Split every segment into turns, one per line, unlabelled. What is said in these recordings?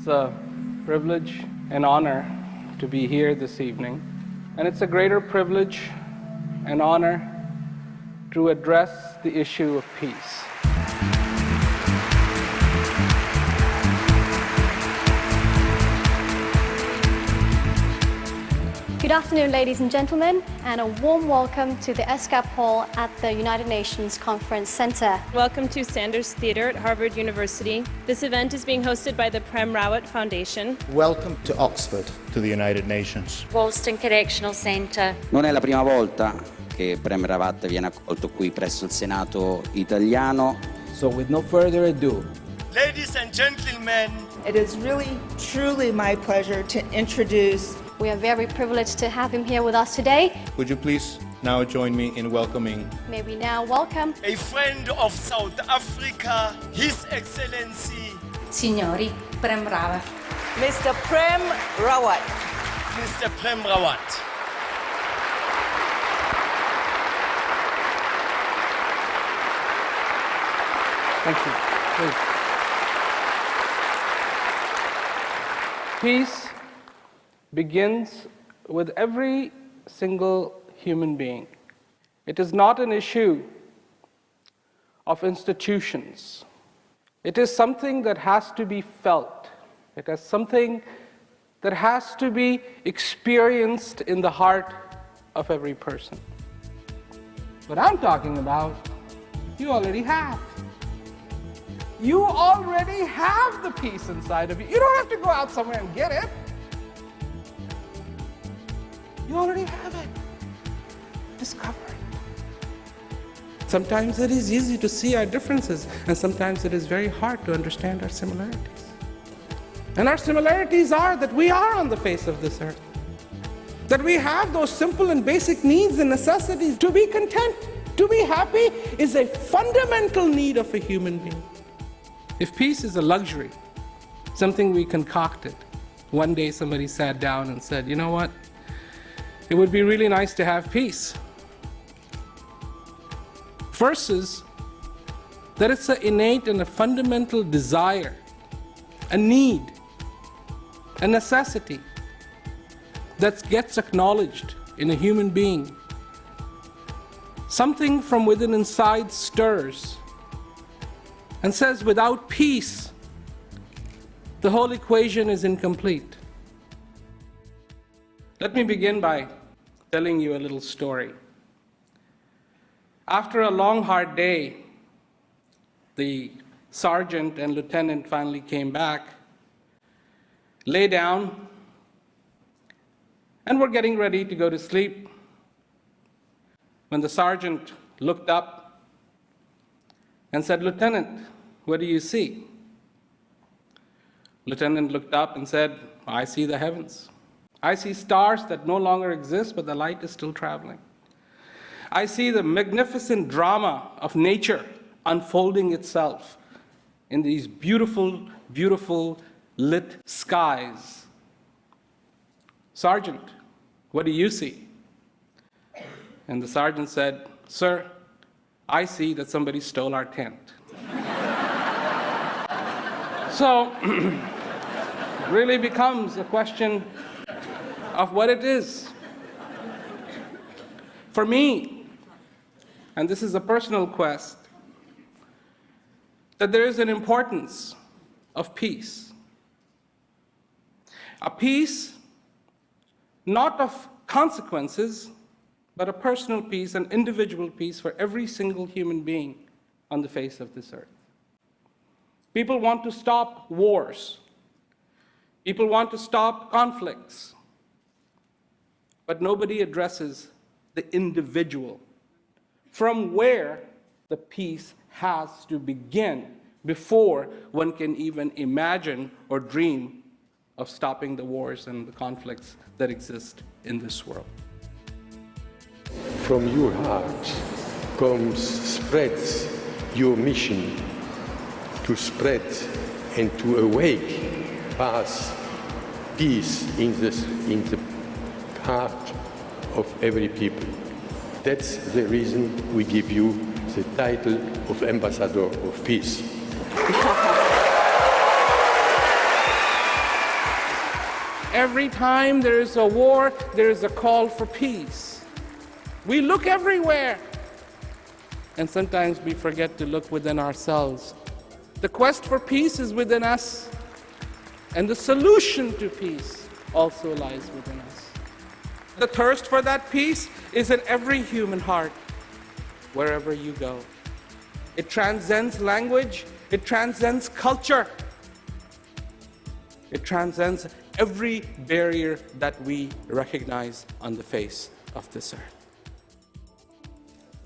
It's a privilege and honor to be here this evening, and it's a greater privilege and honor to address the issue of peace.
Good afternoon, ladies and gentlemen, and a warm welcome to the ESCAP Hall at the United Nations Conference Center.
Welcome to Sanders Theater at Harvard University. This event is being hosted by the Prem Rawat Foundation.
Welcome to Oxford, to the United Nations.
Boston Correctional Center.
Non è la prima volta che Prem Rawat viene accolto qui presso il Senato italiano.
So with no further ado,
ladies and gentlemen,
it is really, truly my pleasure to introduce.
We are very privileged to have him here with us today.
Would you please now join me in welcoming?
May we now welcome
a friend of South Africa, His Excellency
Signori, Prem Rawat.
Mr. Prem Rawat.
Mr. Prem Rawat.
Thank you. Please. Peace begins with every single human being. It is not an issue of institutions. It is something that has to be felt. It is something that has to be experienced in the heart of every person. What I'm talking about, you already have. You already have the peace inside of you. You don't have to go out somewhere and get it. You already have it. Discover it. Sometimes it is easy to see our differences, and sometimes it is very hard to understand our similarities. And our similarities are that we are on the face of this earth. That we have those simple and basic needs and necessities. To be content, to be happy is a fundamental need of a human being. If peace is a luxury, something we concocted, one day somebody sat down and said, you know what? It would be really nice to have peace. Versus that it's an innate and a fundamental desire, a need, a necessity that gets acknowledged in a human being. Something from within inside stirs and says, without peace, the whole equation is incomplete. Let me begin by telling you a little story. After a long, hard day, the sergeant and lieutenant finally came back, lay down, and were getting ready to go to sleep when the sergeant looked up and said, Lieutenant, what do you see? Lieutenant looked up and said, I see the heavens. I see stars that no longer exist, but the light is still traveling. I see the magnificent drama of nature unfolding itself in these beautiful, beautiful lit skies. Sergeant, what do you see? And the sergeant said, Sir, I see that somebody stole our tent. So, it really becomes a question of what it is. For me, and this is a personal quest, that there is an importance of peace. A peace not of consequences, but a personal peace, an individual peace for every single human being on the face of this earth. People want to stop wars. People want to stop conflicts. But nobody addresses the individual, from where the peace has to begin before one can even imagine or dream of stopping the wars and the conflicts that exist in this world.
From your heart spreads your mission to spread and to awake peace in the heart of every people. That's the reason we give you the title of Ambassador of Peace.
every time there is a war, there is a call for peace. We look everywhere, and sometimes we forget to look within ourselves. The quest for peace is within us, and the solution to peace also lies within us. The thirst for that peace is in every human heart, wherever you go. It transcends language, it transcends culture, it transcends every barrier that we recognize on the face of this earth.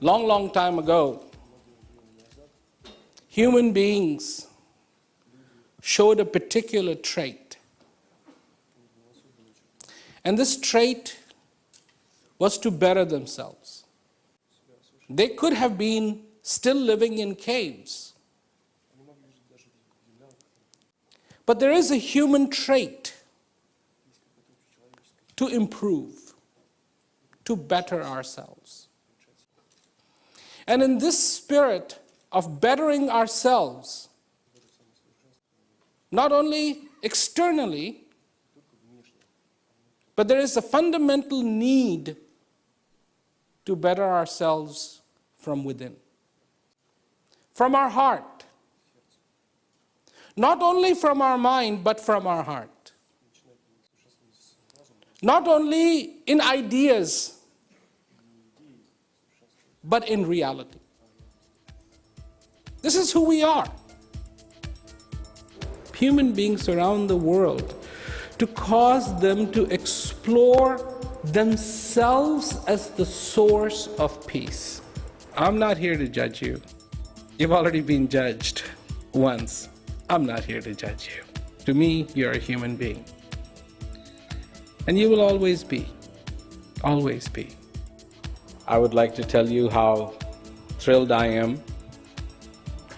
Long, long time ago, human beings showed a particular trait. And this trait was to better themselves. They could have been still living in caves. But there is a human trait to improve, to better ourselves. And in this spirit of bettering ourselves, not only externally, but there is a fundamental need to better ourselves from within, from our heart. Not only from our mind, but from our heart. Not only in ideas, but in reality. This is who we are. Human beings around the world, to cause them to explore themselves as the source of peace. I'm not here to judge you. You've already been judged once. I'm not here to judge you. To me, you're a human being. And you will always be. Always be. I would like to tell you how thrilled I am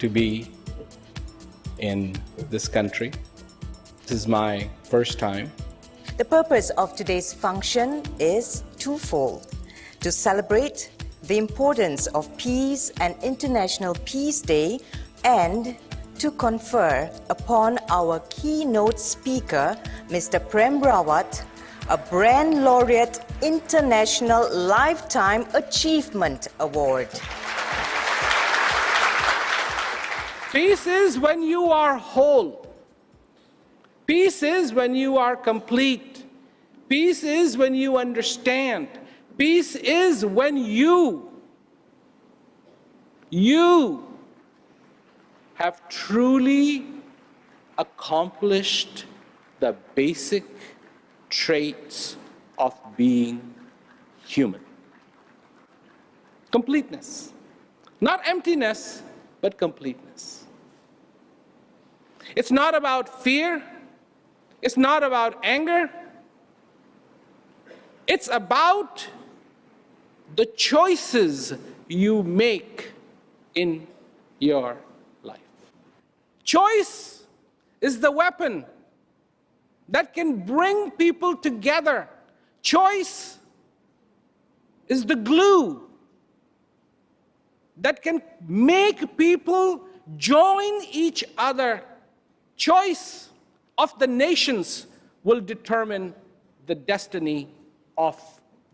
to be in this country. This is my first time.
The purpose of today's function is twofold: to celebrate the importance of peace and International Peace Day, and to confer upon our keynote speaker, Mr. Prem Rawat, a Brand Laureate International Lifetime Achievement Award.
Peace is when you are whole. Peace is when you are complete. Peace is when you understand. Peace is when you have truly accomplished the basic traits of being human. Completeness. Not emptiness, but completeness. It's not about fear. It's not about anger. It's about the choices you make in your life. Choice is the weapon that can bring people together. Choice is the glue that can make people join each other. Choice of the nations will determine the destiny of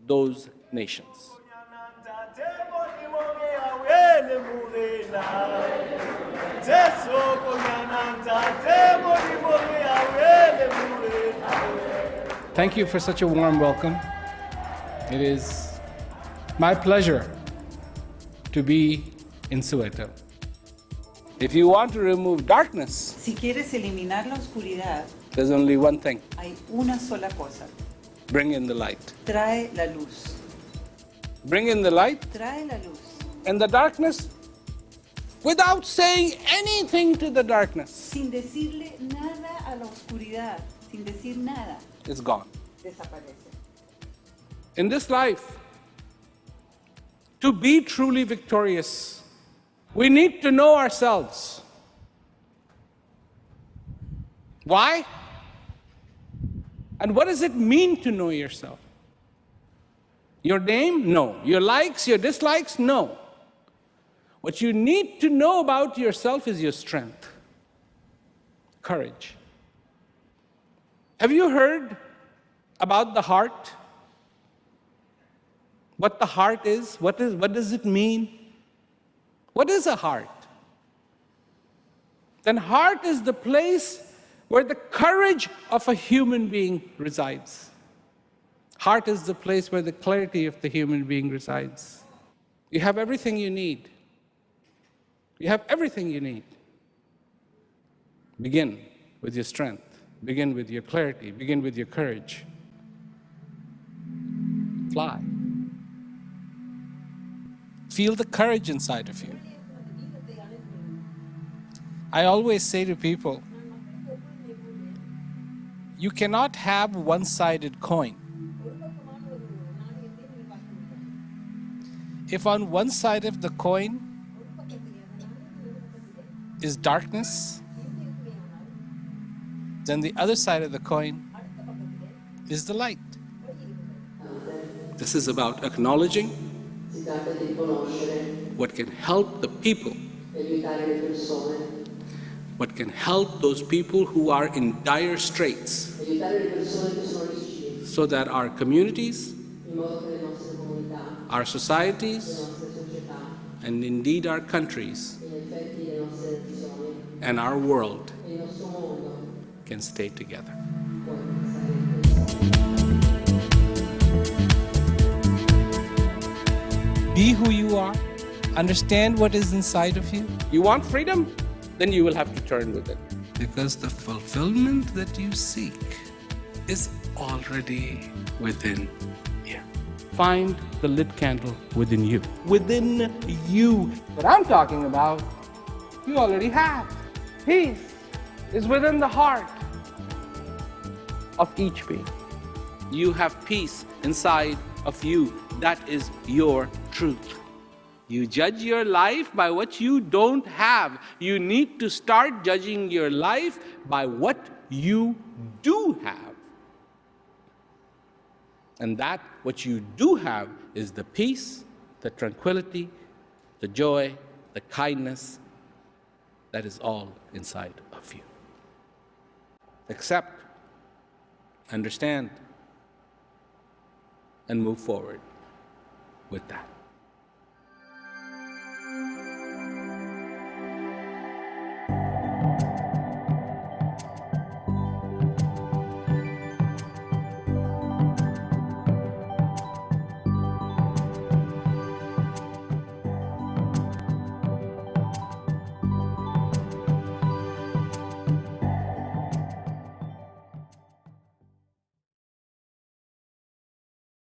those nations. Thank you for such a warm welcome. It is my pleasure to be in Soweto. If you want to remove darkness,
si quieres eliminar la oscuridad,
there's only one thing.
hay una sola cosa.
Bring in the light.
Trae la luz.
Bring in the light.
Trae la luz.
And the darkness, without saying anything to the darkness,
sin decirle nada a la oscuridad, sin decir nada,
it's gone.
Desaparece.
In this life, to be truly victorious, we need to know ourselves. Why? And what does it mean to know yourself? Your name? No. Your likes, your dislikes? No. What you need to know about yourself is your strength, courage. Have you heard about the heart, what the heart is, what does it mean? What is a heart? Then heart is the place where the courage of a human being resides. Heart is the place where the clarity of the human being resides. You have everything you need. You have everything you need. Begin with your strength. Begin with your clarity. Begin with your courage. Fly. Feel the courage inside of you. I always say to people, you cannot have one-sided coin. If on one side of the coin is darkness, then the other side of the coin is the light. This is about acknowledging what can help the people, what can help those people who are in dire straits, so that our communities, our societies, and indeed our countries and our world can stay together. Be who you are. Understand what is inside of you. You want freedom? Then you will have to turn with it. Because the fulfillment that you seek is already within you. Find the lit candle within you. Within you. What I'm talking about, you already have. Peace is within the heart of each being. You have peace inside of you. That is your truth. You judge your life by what you don't have. You need to start judging your life by what you do have. And that what you do have is the peace, the tranquility, the joy, the kindness that is all inside of you. Accept, understand, and move forward with that.